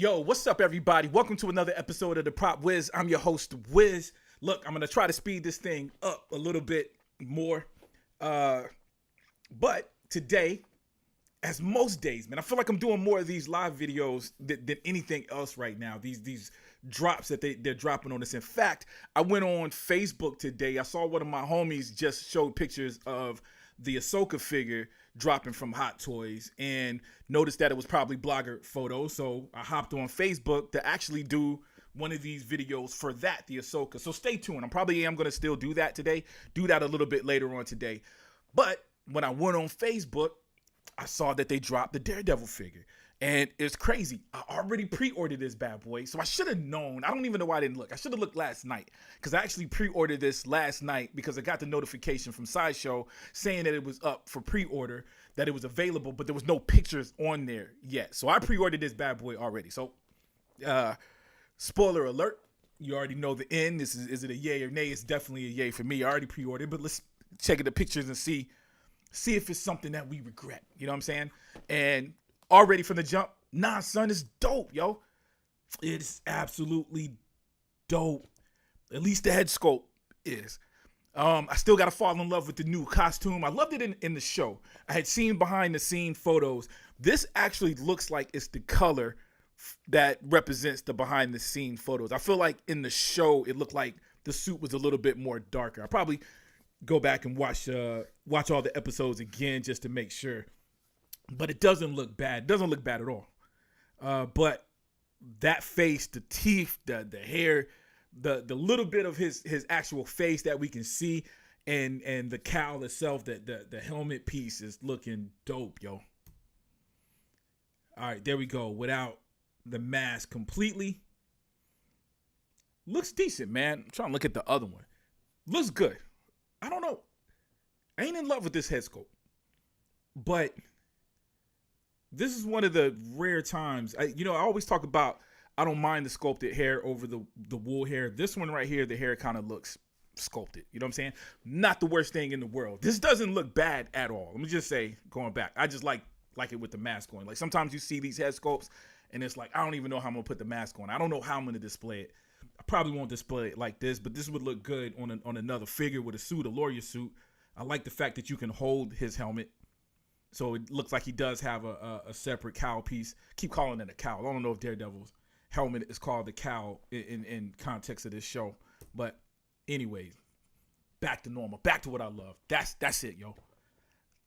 Yo, what's up, everybody? Welcome to another episode of The Prop Wiz. I'm your host, Wiz. Look, I'm going to try to speed this thing up a little bit more. But today, as most days, man, I feel like I'm doing more of these live videos than anything else right now. These drops that they're dropping on us. In fact, I went on Facebook today. I saw one of my homies just showed pictures of the Ahsoka figure dropping from Hot Toys and noticed that it was probably blogger photos. So I hopped on Facebook to actually do one of these videos for that, the Ahsoka. So stay tuned. I probably am going to still do that today. Do that a little bit later on today. But when I went on Facebook, I saw that they dropped the Daredevil figure. And it's crazy. I already pre-ordered this bad boy. So I should have known. I don't even know why I didn't look. I should have looked last night. Because I actually pre-ordered this last night because I got the notification from Sideshow saying that it was up for pre-order, that it was available, but there was no pictures on there yet. So I pre-ordered this bad boy already. So, spoiler alert. You already know the end. Is it a yay or nay? It's definitely a yay for me. I already pre-ordered, but let's check the pictures and see if it's something that we regret. You know what I'm saying? And already from the jump, nah, son, it's dope, yo. It's absolutely dope. At least the head sculpt is. I still got to fall in love with the new costume. I loved it in the show. I had seen behind the scene photos. This actually looks like it's the color that represents the behind the scene photos. I feel like in the show, it looked like the suit was a little bit more darker. I probably go back and watch all the episodes again just to make sure. But it doesn't look bad. It doesn't look bad at all. But that face, the teeth, the hair, the little bit of his actual face that we can see, and the cowl itself, the helmet piece is looking dope, yo. All right, there we go. Without the mask completely. Looks decent, man. I'm trying to look at the other one. Looks good. I don't know. I ain't in love with this head sculpt. But this is one of the rare times. I always talk about I don't mind the sculpted hair over the wool hair. This one right here, the hair kind of looks sculpted. You know what I'm saying? Not the worst thing in the world. This doesn't look bad at all. Let me just say, going back, I just like it with the mask on. Like sometimes you see these head sculpts and it's like, I don't even know how I'm going to put the mask on. I don't know how I'm going to display it. I probably won't display it like this, but this would look good on another figure with a suit, a lawyer suit. I like the fact that you can hold his helmet. So it looks like he does have a separate cowl piece. Keep calling it a cowl. I don't know if Daredevil's helmet is called the cowl in context of this show. But anyways, back to normal. Back to what I love. That's it, yo.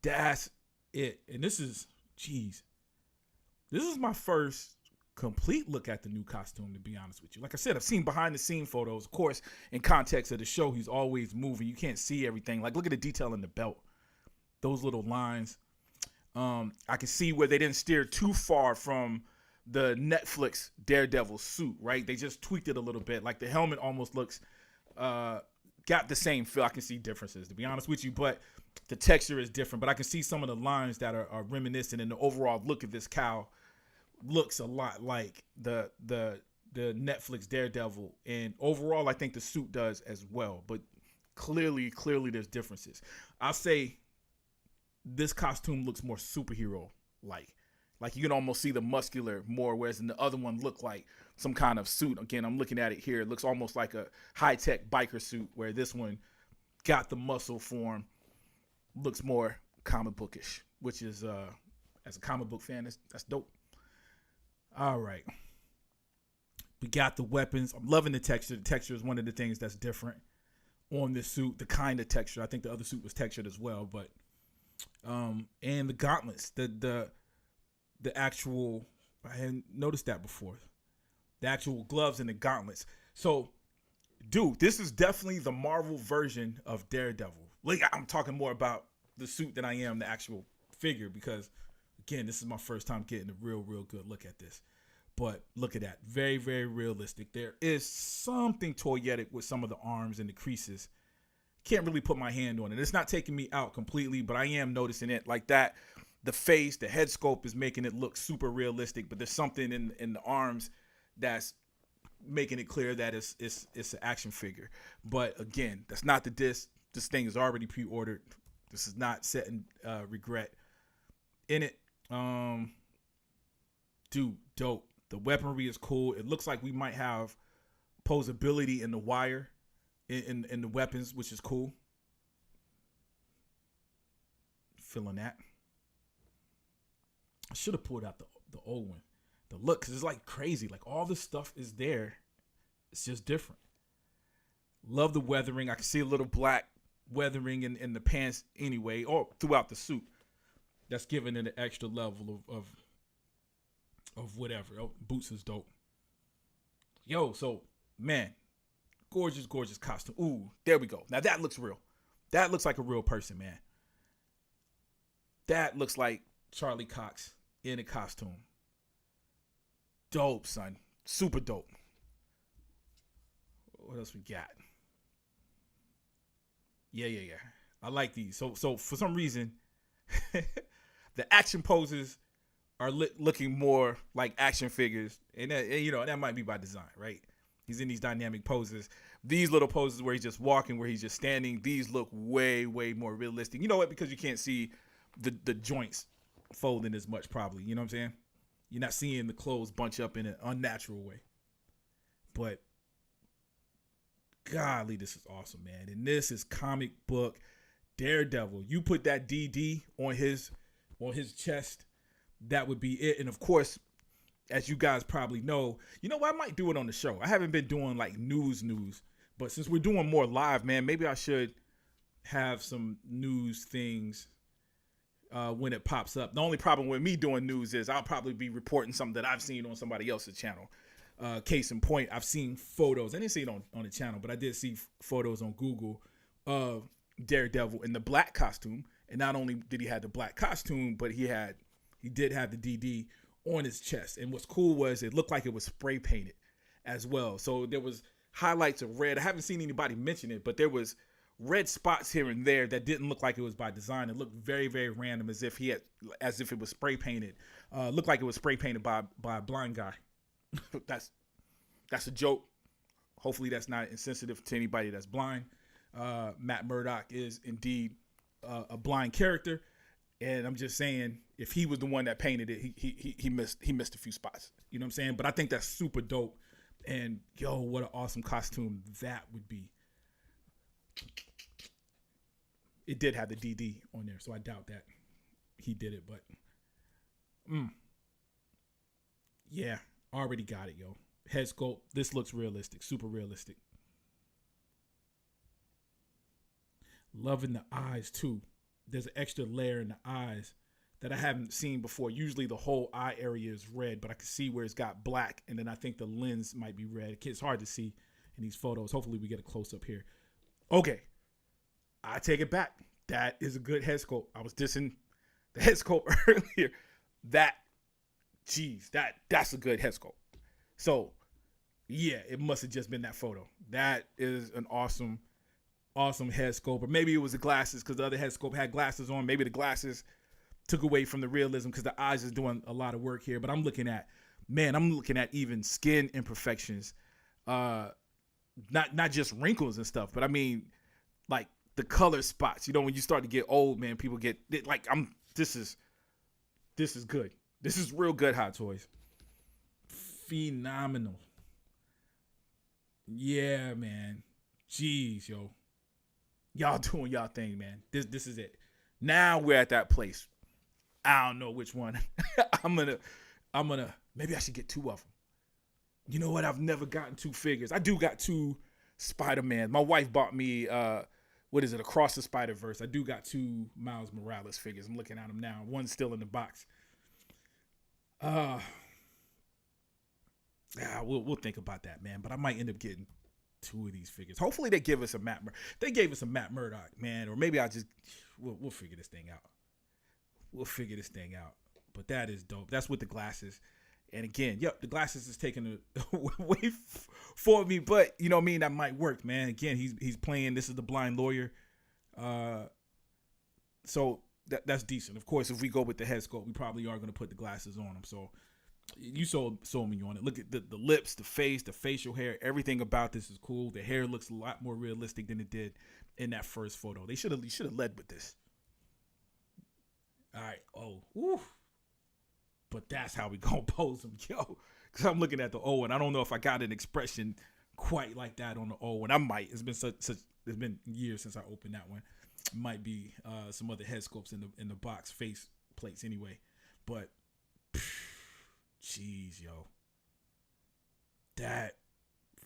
That's it. And this is my first complete look at the new costume, to be honest with you. Like I said, I've seen behind the scene photos. Of course, in context of the show, he's always moving. You can't see everything. Like, look at the detail in the belt. Those little lines. I can see where they didn't steer too far from the Netflix Daredevil suit, right? They just tweaked it a little bit. Like the helmet almost looks, got the same feel. I can see differences, to be honest with you, but the texture is different. But I can see some of the lines that are reminiscent, and the overall look of this cowl looks a lot like the Netflix Daredevil. And overall, I think the suit does as well. But clearly there's differences. I'll say this costume looks more superhero-like. Like you can almost see the muscular more, whereas in the other one looked like some kind of suit. Again, I'm looking at it here. It looks almost like a high-tech biker suit, where this one got the muscle form. Looks more comic bookish, which is, as a comic book fan, that's dope. All right. We got the weapons. I'm loving the texture. The texture is one of the things that's different on this suit. The kind of texture. I think the other suit was textured as well, but and the gauntlets, the actual, I hadn't noticed that before. The actual gloves and the gauntlets. So, dude, this is definitely the Marvel version of Daredevil. Like, I'm talking more about the suit than I am the actual figure, because again, this is my first time getting a real good look at this. But look at that. Very, very realistic. There is something toyetic with some of the arms and the creases. Can't really put my hand on it. It's not taking me out completely, but I am noticing it like that. The face, the head sculpt is making it look super realistic, but there's something in the arms that's making it clear that it's an action figure. But again, that's not the disc. This thing is already pre-ordered. This is not setting regret in it. Dude, dope. The weaponry is cool. It looks like we might have posability in the wire in the weapons, which is cool. Feeling that. I should have pulled out the old one. The look, because it's like crazy. Like all this stuff is there. It's just different. Love the weathering. I can see a little black weathering in the pants anyway, or throughout the suit. That's giving it an extra level of whatever. Oh, boots is dope. Yo, so man, gorgeous, gorgeous costume. Ooh, there we go. Now that looks real. That looks like a real person, man. That looks like Charlie Cox in a costume. Dope, son. Super dope. What else we got? Yeah. I like these. So for some reason, the action poses are looking more like action figures, and that might be by design, right? He's in these dynamic poses. These little poses where he's just walking, where he's just standing, these look way, way more realistic. You know what? Because you can't see the joints folding as much, probably. You know what I'm saying? You're not seeing the clothes bunch up in an unnatural way. But golly, this is awesome, man. And this is comic book Daredevil. You put that DD on his chest, that would be it. And of course, as you guys probably know, I might do it on the show. I haven't been doing like news, but since we're doing more live, man, maybe I should have some news things when it pops up. The only problem with me doing news is I'll probably be reporting something that I've seen on somebody else's channel. Case in point, I've seen photos. I didn't see it on the channel, but I did see photos on Google of Daredevil in the black costume. And not only did he have the black costume, but he did have the DD on his chest. And what's cool was it looked like it was spray painted as well. So there was highlights of red. I haven't seen anybody mention it, but there was red spots here and there that didn't look like it was by design. It looked very, very random, as if it was spray painted. Looked like it was spray painted by a blind guy. That's a joke. Hopefully that's not insensitive to anybody that's blind. Matt Murdock is indeed a blind character, and I'm just saying, if he was the one that painted it, he missed a few spots. You know what I'm saying? But I think that's super dope. And yo, what an awesome costume that would be. It did have the DD on there, so I doubt that he did it, but yeah, already got it, yo. Head sculpt, this looks realistic, super realistic. Loving the eyes too. There's an extra layer in the eyes that I haven't seen before. Usually the whole eye area is red, but I can see where it's got black, and then I think the lens might be red. It's hard to see in these photos. Hopefully we get a close up here. Okay, I take it back. That is a good head sculpt. I was dissing the head sculpt earlier. That's a good head sculpt. So, yeah, it must have just been that photo. That is an awesome head sculpt. Or maybe it was the glasses, because the other head sculpt had glasses on. Maybe the glasses took away from the realism because the eyes is doing a lot of work here. But I'm looking at even skin imperfections. Not just wrinkles and stuff, but I mean, like the color spots. When you start to get old, man, people get like, this is good. This is real good, Hot Toys. Phenomenal. Yeah, man. Jeez, yo. Y'all doing y'all thing, man. This is it. Now we're at that place. I don't know which one. I'm gonna maybe I should get two of them. You know what? I've never gotten two figures. I do got two Spider-Man. My wife bought me Across the Spider-Verse. I do got two Miles Morales figures. I'm looking at them now. One's still in the box. We'll think about that, man. But I might end up getting two of these figures. Hopefully they give us a Matt. They gave us a Matt Murdock, man. Or maybe we'll figure this thing out. But that is dope. That's with the glasses. And again, the glasses is taking away for me. But you know what I mean? That might work, man. Again, he's playing. This is the blind lawyer. So that's decent. Of course, if we go with the head sculpt, we probably are going to put the glasses on him. So you sold me on it. Look at the lips, the face, the facial hair. Everything about this is cool. The hair looks a lot more realistic than it did in that first photo. They should have led with this. All right. Oh, woo. But that's how we gonna pose him. Because I'm looking at the O, and I don't know if I got an expression quite like that on the O, and I might. It's been it's been years since I opened that one. Might be some other head sculpts in the box face plates anyway. But jeez, yo, that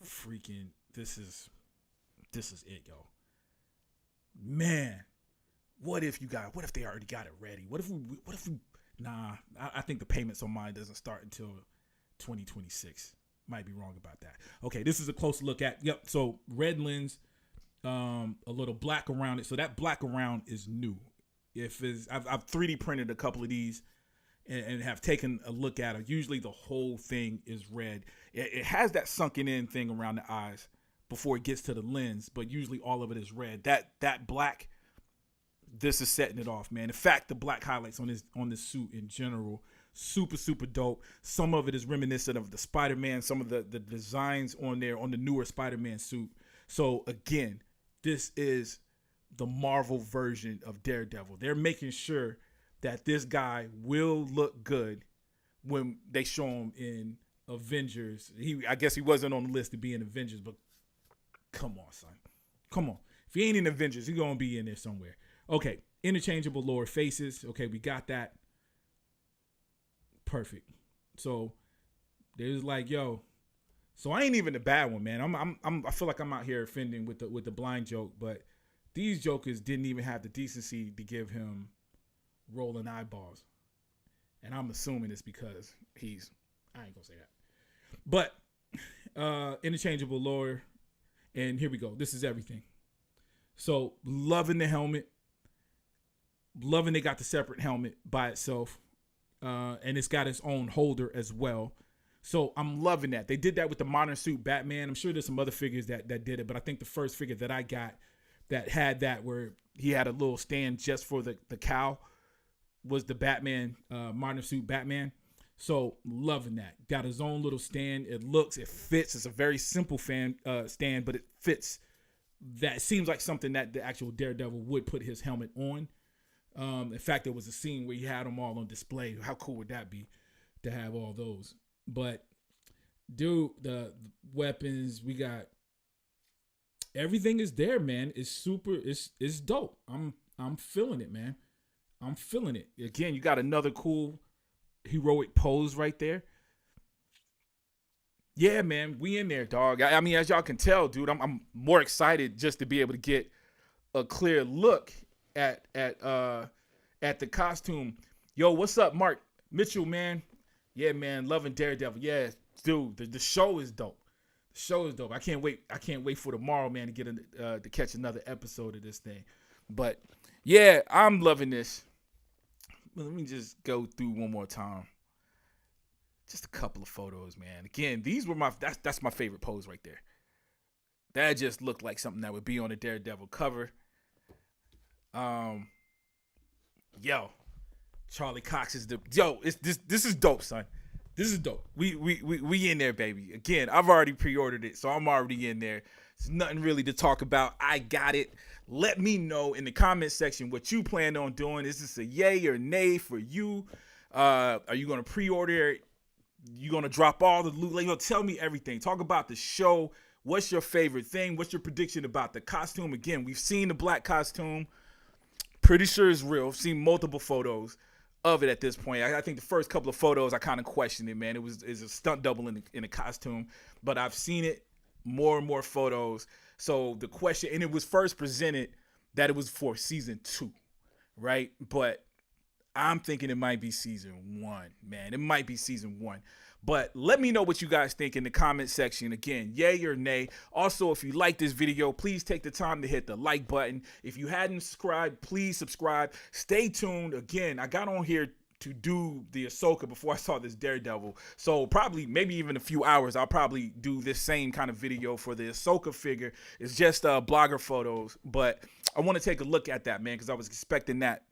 freaking this is it, yo. Man, what if they already got it ready? What if we nah, I think the payments on mine doesn't start until 2026. Might be wrong about that. Okay, this is a close look at, yep, so red lens, a little black around it. So that black around is new. I've 3D printed a couple of these and have taken a look at it. Usually the whole thing is red. It has that sunken in thing around the eyes before it gets to the lens, but usually all of it is red. That black, this is setting it off, man. In fact, the black highlights on this suit in general, super dope. Some of it is reminiscent of the Spider-Man, some of the designs on there on the newer Spider-Man suit. So again, this is the Marvel version of Daredevil. They're making sure that this guy will look good when they show him in Avengers. I guess he wasn't on the list to be in Avengers, but come on, son. Come on. If he ain't in Avengers, he's going to be in there somewhere. Okay, interchangeable lower faces. Okay, we got that. Perfect. So there's like, yo. So I ain't even the bad one, man. I feel like I'm out here offending with the blind joke, but these jokers didn't even have the decency to give him rolling eyeballs, and I'm assuming it's because I ain't gonna say that. But interchangeable lower, and here we go. This is everything. So loving the helmet. Loving they got the separate helmet by itself. And it's got its own holder as well. So I'm loving that. They did that with the modern suit Batman. I'm sure there's some other figures that did it, but I think the first figure that I got that had that where he had a little stand just for the cowl was the Batman, modern suit Batman. So loving that. Got his own little stand. It fits. It's a very simple stand, but it fits. That seems like something that the actual Daredevil would put his helmet on. In fact, there was a scene where he had them all on display. How cool would that be to have all those? But dude, the weapons, we got everything is there, man. It's super, it's dope. I'm feeling it, man. I'm feeling it. Again, you got another cool heroic pose right there. Yeah, man, we in there, dog. I mean, as y'all can tell, dude, I'm more excited just to be able to get a clear look at the costume. Yo, what's up, Mark Mitchell, man? Yeah, man, loving Daredevil. Yeah, dude, the show is dope. The show is dope. I can't wait for tomorrow, man, to get to catch another episode of this thing. But yeah, I'm loving this. Let me just go through one more time. Just a couple of photos, man. Again, these were that's my favorite pose right there. That just looked like something that would be on a Daredevil cover. Yo, Charlie Cox is this is dope, son. This is dope. We in there, baby. Again, I've already pre-ordered it, so I'm already in there. There's nothing really to talk about. I got it. Let me know in the comment section what you plan on doing. Is this a yay or nay for you? Are you gonna pre-order it? You gonna drop all the loot? Like, tell me everything. Talk about the show. What's your favorite thing? What's your prediction about the costume? Again, we've seen the black costume. Pretty sure it's real. I've seen multiple photos of it at this point. I think the first couple of photos I kind of questioned it, man. It's a stunt double in a costume, but I've seen it more and more photos. So the question, and it was first presented that it was for season 2, right? But I'm thinking it might be season 1, man. It might be season 1. But let me know what you guys think in the comment section. Again, yay or nay. Also, if you like this video, please take the time to hit the like button. If you hadn't subscribed, please subscribe. Stay tuned. Again, I got on here to do the Ahsoka before I saw this Daredevil. So probably, maybe even a few hours, I'll probably do this same kind of video for the Ahsoka figure. It's just blogger photos, but I want to take a look at that, man, because I was expecting that.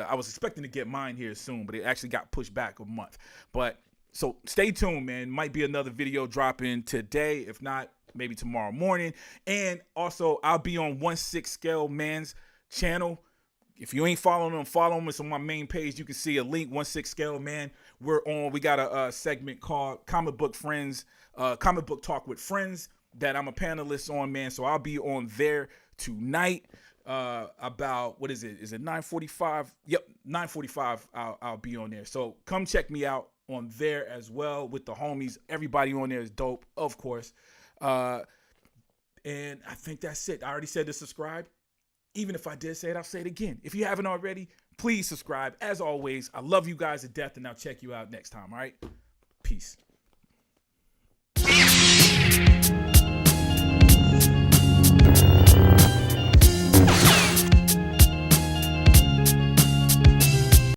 I was expecting to get mine here soon, but it actually got pushed back a month. But so stay tuned, man. Might be another video dropping today. If not, maybe tomorrow morning. And also, I'll be on 1/6 Scale Man's channel. If you ain't following them, follow them. It's on my main page. You can see a link, 1/6 scale, man. We got a segment called Comic Book Friends, Comic Book Talk with Friends that I'm a panelist on, man. So I'll be on there tonight. About, what is it? Is it 9:45? Yep, 9:45. I'll be on there. So come check me out on there as well with the homies. Everybody on there is dope, of course. And I think that's it. I already said to subscribe. Even if I did say it, I'll say it again. If you haven't already, please subscribe. As always, I love you guys to death, and I'll check you out next time. All right? Peace.